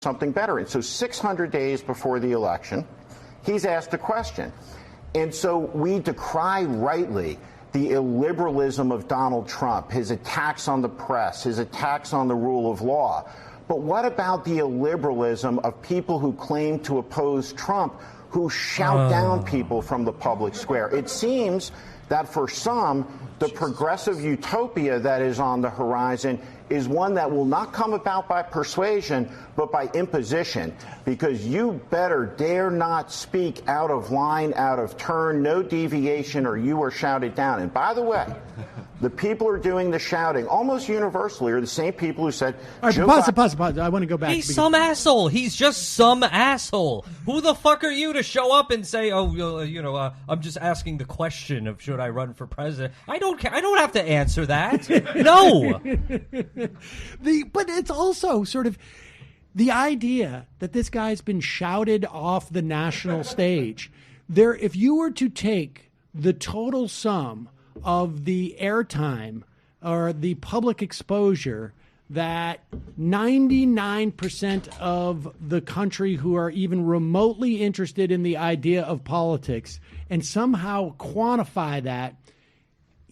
something better. And so 600 days before the election, he's asked a question. And so we decry rightly the illiberalism of Donald Trump, his attacks on the press, his attacks on the rule of law. But what about the illiberalism of people who claim to oppose Trump, who shout down people from the public square? It seems that for some, the progressive utopia that is on the horizon is one that will not come about by persuasion, but by imposition, because you better dare not speak out of line, out of turn, no deviation, or you are shouted down. And by the way, the people who are doing the shouting almost universally are the same people who said, all right, pause. I want to go back. He's some asshole. He's just some asshole. Who the fuck are you to show up and say, I'm just asking the question of should I run for president? I don't care. I don't have to answer that. No. But it's also sort of the idea that this guy's been shouted off the national stage. If you were to take the total sum of the airtime or the public exposure that 99% of the country who are even remotely interested in the idea of politics and somehow quantify that,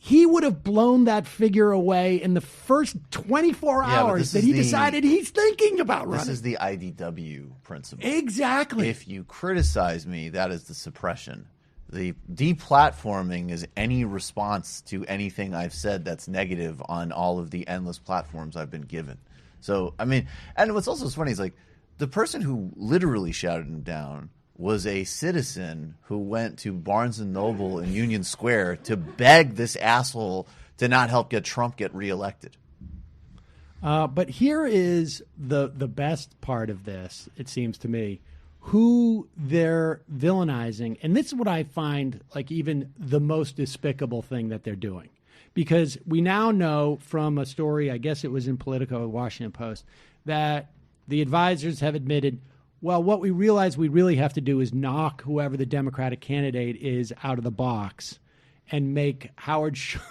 he would have blown that figure away in the first 24 hours that he decided he's thinking about running. This is the IDW principle. Exactly. If you criticize me, that is the suppression. The deplatforming is any response to anything I've said that's negative on all of the endless platforms I've been given. So, I mean, and what's also funny is like the person who literally shouted him down was a citizen who went to Barnes & Noble in Union Square to beg this asshole to not help Trump get reelected. But here is the best part of this, it seems to me, who they're villainizing. And this is what I find like even the most despicable thing that they're doing. Because we now know from a story, I guess it was in Politico, Washington Post, that the advisors have admitted, well, what we realize we really have to do is knock whoever the Democratic candidate is out of the box and make Howard Schultz,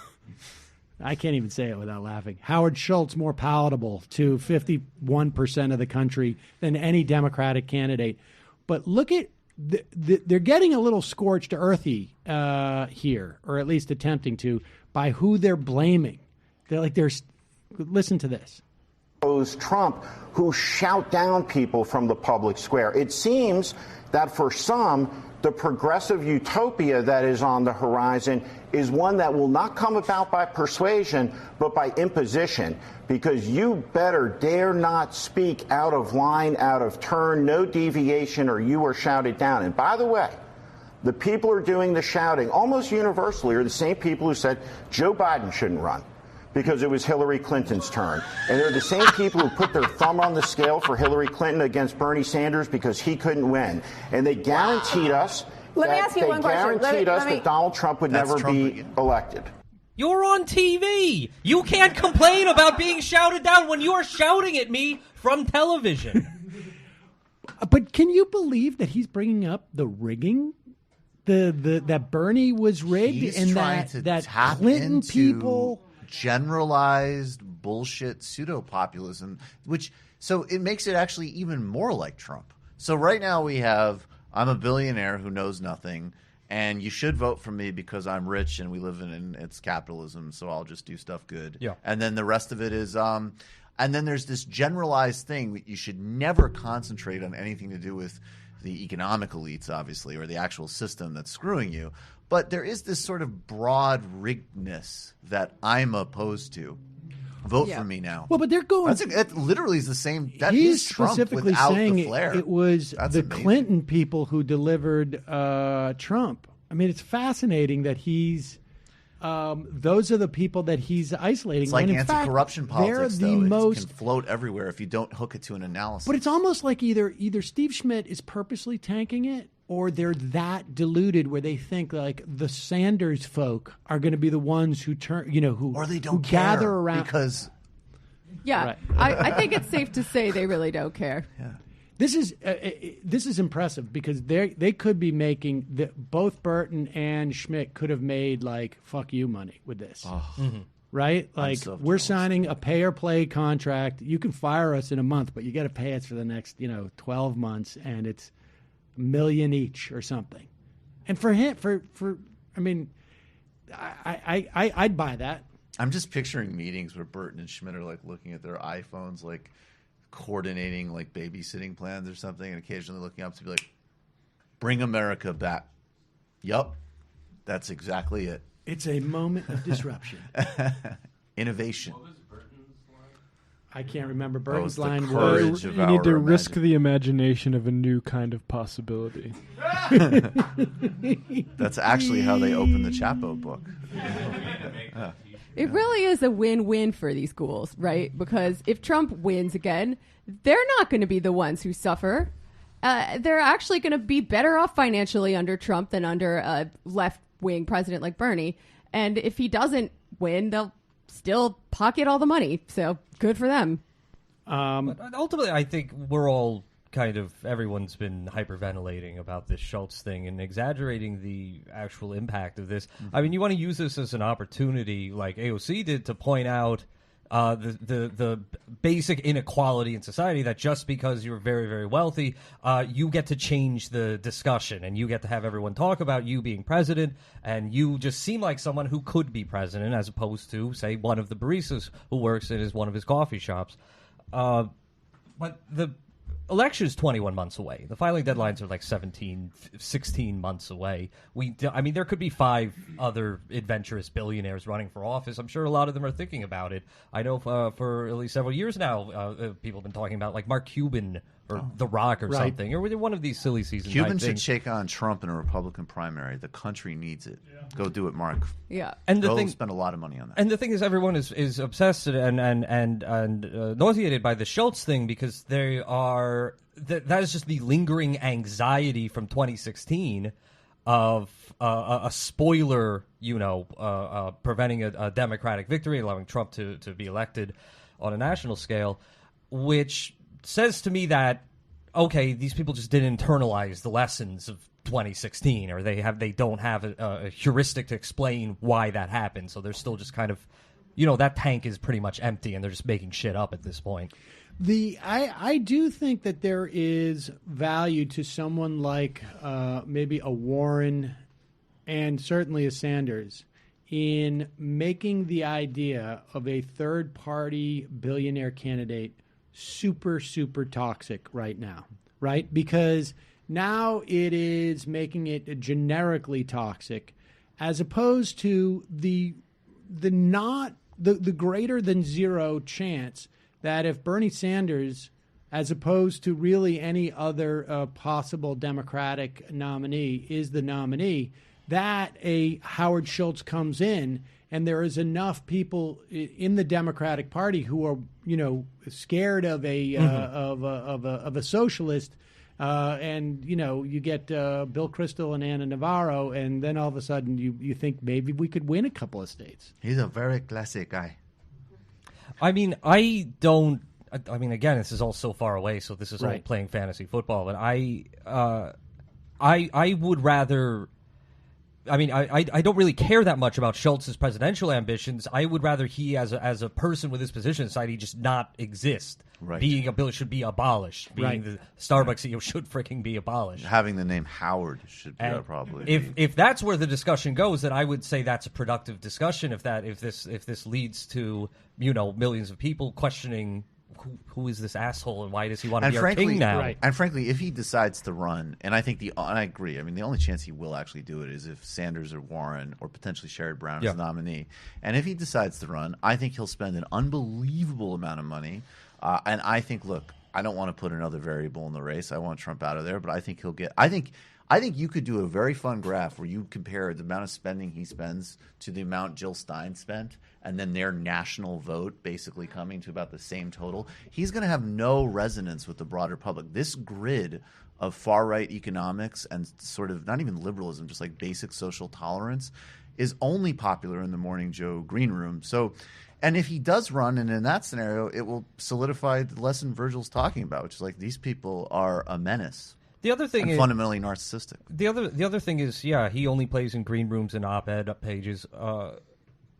I can't even say it without laughing, Howard Schultz more palatable to 51% of the country than any Democratic candidate. But look at, they're getting a little scorched earthy here, or at least attempting to, by who they're blaming. Listen to this. Trump, who shout down people from the public square. It seems that for some, the progressive utopia that is on the horizon is one that will not come about by persuasion, but by imposition, because you better dare not speak out of line, out of turn, no deviation, or you are shouted down. And by the way, the people who are doing the shouting almost universally are the same people who said Joe Biden shouldn't run because it was Hillary Clinton's turn. And they're the same people who put their thumb on the scale for Hillary Clinton against Bernie Sanders because he couldn't win. And they guaranteed us that Donald Trump would never be elected. You're on TV. You can't complain about being shouted down when you're shouting at me from television. But can you believe that he's bringing up the rigging? That Bernie was rigged, He's and trying that tap Clinton into people generalized bullshit pseudo-populism, so it makes it actually even more like Trump. So right now we have, I'm a billionaire who knows nothing, and you should vote for me because I'm rich and we live in it's capitalism, so I'll just do stuff good. Yeah. And then the rest of it is and then there's this generalized thing that you should never concentrate on anything to do with the economic elites, obviously, or the actual system that's screwing you. But there is this sort of broad riggedness that I'm opposed to. Vote for me now. Well, but they're going. It literally is the same. That he's is Trump specifically without saying the flair. it was That's the amazing. Clinton people who delivered Trump. I mean, it's fascinating that he's. Those are the people that he's isolating. It's like when in anti-corruption fact, politics, they're the though. most. It can float everywhere if you don't hook it to an analysis. But it's almost like either Steve Schmidt is purposely tanking it, or they're that deluded where they think like the Sanders folk are going to be the ones who turn, or they don't who gather around because. Yeah, Right. I think it's safe to say they really don't care. Yeah. This is impressive because they could be making both Burton and Schmidt could have made like fuck you money with this. Oh. Mm-hmm. right? Like so we're jealous. signing a pay or play contract. You can fire us in a month, but you got to pay us for the next 12 months, and it's $1 million each or something. And for him, I mean, I'd buy that. I'm just picturing meetings where Burton and Schmidt are like looking at their iPhones, like coordinating like babysitting plans or something, and occasionally looking up to be like, "Bring America back." Yup, that's exactly it. It's a moment of disruption. Innovation. I can't remember it's Burton's the line courage was. of You need to our risk the imagination of a new kind of possibility. That's actually how they open the Chapo book. It really is a win-win for these schools, right? Because if Trump wins again, they're not going to be the ones who suffer. They're actually going to be better off financially under Trump than under a left-wing president like Bernie. And if he doesn't win, they'll still pocket all the money. So good for them. But ultimately, I think we're all everyone's been hyperventilating about this Schultz thing and exaggerating the actual impact of this. I mean, you want to use this as an opportunity, like AOC did, to point out the basic inequality in society, that just because you're very, very wealthy, you get to change the discussion and you get to have everyone talk about you being president, and you just seem like someone who could be president as opposed to, say, one of the baristas who works in one of his coffee shops. But the election is 21 months away. The filing deadlines are like 16 months away. There could be 5 other adventurous billionaires running for office. I'm sure a lot of them are thinking about it. I know for at least several years now, people have been talking about like Mark Cuban or The Rock or something, or one of these silly season Cuban type things. should shake on Trump in a Republican primary. The country needs it. Yeah. Go do it, Mark. Yeah. And Go spend a lot of money on that. And the thing is, everyone is obsessed and nauseated by the Schultz thing because they are that is just the lingering anxiety from 2016 of a spoiler, preventing a Democratic victory, allowing Trump to be elected on a national scale, which says to me that, okay, these people just didn't internalize the lessons of 2016, or they don't have a heuristic to explain why that happened. So they're still just kind of, that tank is pretty much empty, and they're just making shit up at this point. I do think that there is value to someone like maybe a Warren and certainly a Sanders in making the idea of a third-party billionaire candidate super, super toxic right now, right? Because now it is making it generically toxic, as opposed to the greater than zero chance that if Bernie Sanders, as opposed to really any other possible Democratic nominee, is the nominee, that a Howard Schultz comes in, and there is enough people in the Democratic Party who are, scared of a socialist, and you get Bill Kristol and Anna Navarro, and then all of a sudden you think maybe we could win a couple of states. He's a very classy guy. I mean, again, this is all so far away, so this is all playing fantasy football. But I would rather. I don't really care that much about Schultz's presidential ambitions. I would rather he, as a person with his position in society, just not exist. Right. Being a bill should be abolished. Being the Starbucks CEO should freaking be abolished. Having the name Howard should probably. If that's where the discussion goes, then I would say that's a productive discussion. If this leads to millions of people questioning who is this asshole and why does he want to be our king now? Right. And frankly, if he decides to run, and I think I agree. I mean, the only chance he will actually do it is if Sanders or Warren or potentially Sherrod Brown is the nominee. And if he decides to run, I think he'll spend an unbelievable amount of money. And I think, look, I don't want to put another variable in the race. I want Trump out of there, but I think he'll get. I think you could do a very fun graph where you compare the amount of spending he spends to the amount Jill Stein spent, and then their national vote basically coming to about the same total. He's going to have no resonance with the broader public. This grid of far-right economics and sort of not even liberalism, just like basic social tolerance, is only popular in the Morning Joe green room. So, and if he does run, and in that scenario, it will solidify the lesson Virgil's talking about, which is like these people are a menace. The other thing and is fundamentally narcissistic. The other thing is, he only plays in green rooms and op-ed pages,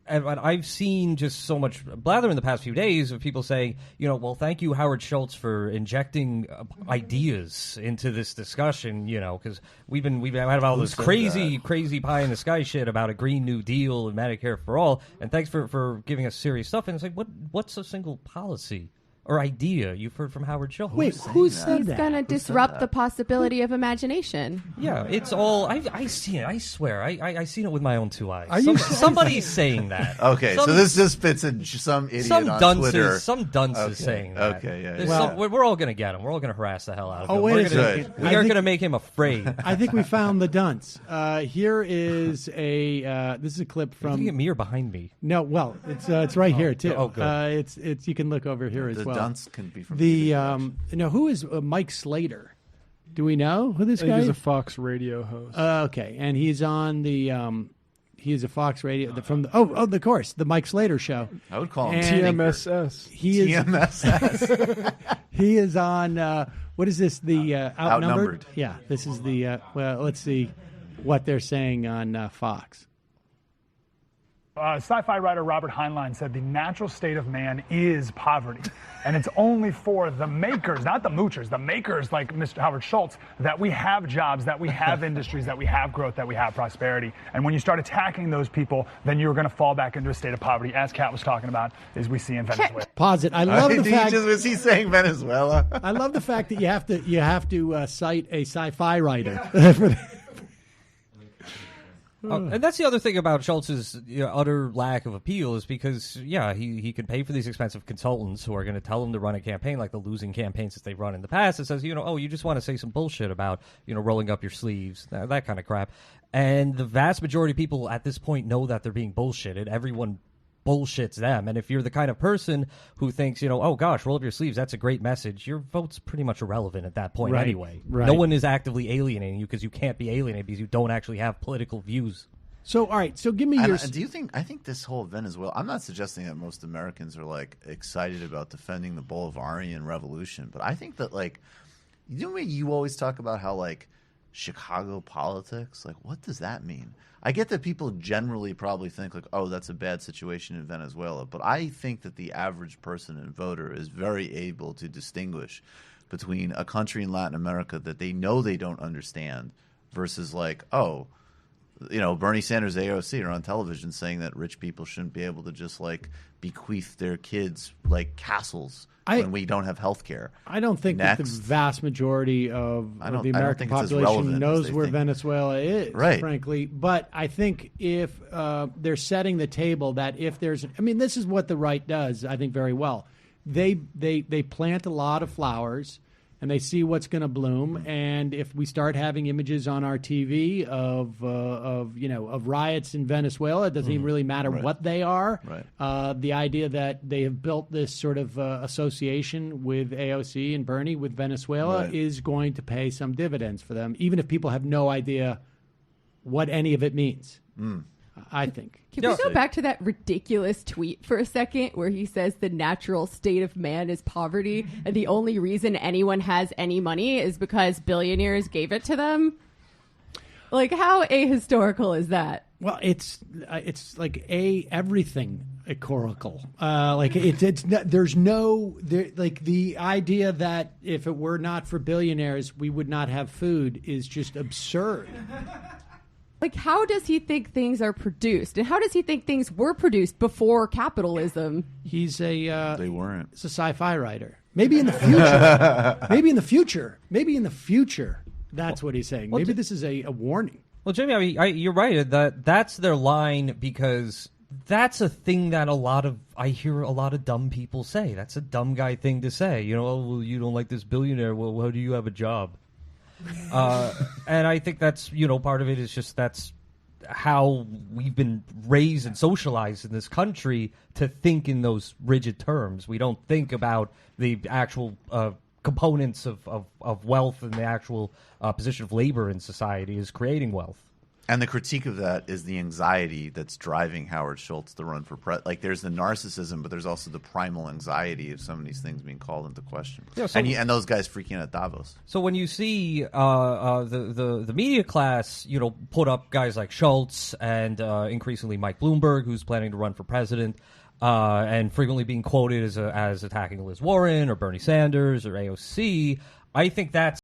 and I've seen just so much blather in the past few days of people saying, well, thank you, Howard Schultz, for injecting ideas into this discussion, because we've had all this crazy pie in the sky shit about a Green New Deal and Medicare for all, and thanks for giving us serious stuff. And it's like, what's a single policy or idea you've heard from Howard Schultz? Wait, who said that? He's going to disrupt the possibility of imagination. Yeah, it's all. I see it. I swear, I seen it with my own two eyes. Are you somebody's saying that? Okay, so this just fits in some idiot Some on dunces, Twitter. some dunces saying that. Okay, yeah. There's Well- we're all going to get him. We're all going to harass the hell out of him. Oh, wait a second. We I are think- going to make him afraid. I think we found the dunce. Here is this is a clip Looking at from. me or behind me? No, well, it's right here too. Oh, good. It's you can look over here as The well. dunce can be from The either direction. who is Mike Slater? Do we know who this I think guy he's a is? Fox radio host. Okay, and he's on the he's a Fox Radio from the of course the Mike Slater show. I would call him And TMSS. He is TMSS. he is on what is this the outnumbered? Outnumbered. Yeah, this is the well. Let's see what they're saying on Fox. Sci-fi writer Robert Heinlein said the natural state of man is poverty. And it's only for the makers, not the moochers, the makers like Mr. Howard Schultz, that we have jobs, that we have industries, that we have growth, that we have prosperity. And when you start attacking those people, then you're going to fall back into a state of poverty, as Kat was talking about, as we see in Venezuela. Pause it. I love the fact. Was he saying Venezuela? I love the fact that you have to cite a sci-fi writer. for And that's the other thing about Schultz's utter lack of appeal is because, he can pay for these expensive consultants who are going to tell him to run a campaign like the losing campaigns that they've run in the past. It says, you just want to say some bullshit about, rolling up your sleeves, that kind of crap. And the vast majority of people at this point know that they're being bullshitted. Everyone bullshits them. And if you're the kind of person who thinks, oh gosh, roll up your sleeves, that's a great message, your vote's pretty much irrelevant at that point anyway. Right. No one is actively alienating you because you can't be alienated because you don't actually have political views. So, all right. So, give me your. Do you think? I think this whole Venezuela. I'm not suggesting that most Americans are like excited about defending the Bolivarian revolution, but I think that you always talk about how Chicago politics. What does that mean? I get that people generally probably think that's a bad situation in Venezuela, but I think that the average person and voter is very able to distinguish between a country in Latin America that they know they don't understand versus Bernie Sanders, AOC are on television saying that rich people shouldn't be able to just bequeath their kids castles when we don't have health care. I don't think that the vast majority of the American population knows where Venezuela is, frankly. But I think if they're setting the table that if there's – this is what the right does, I think, very well. They plant a lot of flowers – and they see what's going to bloom. And if we start having images on our TV of riots in Venezuela, it doesn't even really matter what they are. Right. The idea that they have built this sort of association with AOC and Bernie with Venezuela is going to pay some dividends for them, even if people have no idea what any of it means. I think. Can we go back to that ridiculous tweet for a second where he says the natural state of man is poverty and the only reason anyone has any money is because billionaires gave it to them? How ahistorical is that? Well, it's like everything oracle. There's no the idea that if it were not for billionaires we would not have food is just absurd. How does he think things are produced? And how does he think things were produced before capitalism? He's they weren't. He's a sci-fi writer. Maybe in the future. Maybe in the future. That's what he's saying. Maybe this is a warning. Well, Jamie, you're right. That's their line because that's a thing that I hear a lot of dumb people say. That's a dumb guy thing to say. You don't like this billionaire. Well, how do you have a job? And I think that's, part of it is just that's how we've been raised and socialized in this country to think in those rigid terms. We don't think about the actual components of wealth and the actual position of labor in society is creating wealth. And the critique of that is the anxiety that's driving Howard Schultz to run for president. Like, there's the narcissism, but there's also the primal anxiety of some of these things being called into question. Yeah, so, and those guys freaking out at Davos. So when you see the media class, put up guys like Schultz and increasingly Mike Bloomberg, who's planning to run for president, and frequently being quoted as attacking Liz Warren or Bernie Sanders or AOC, I think that's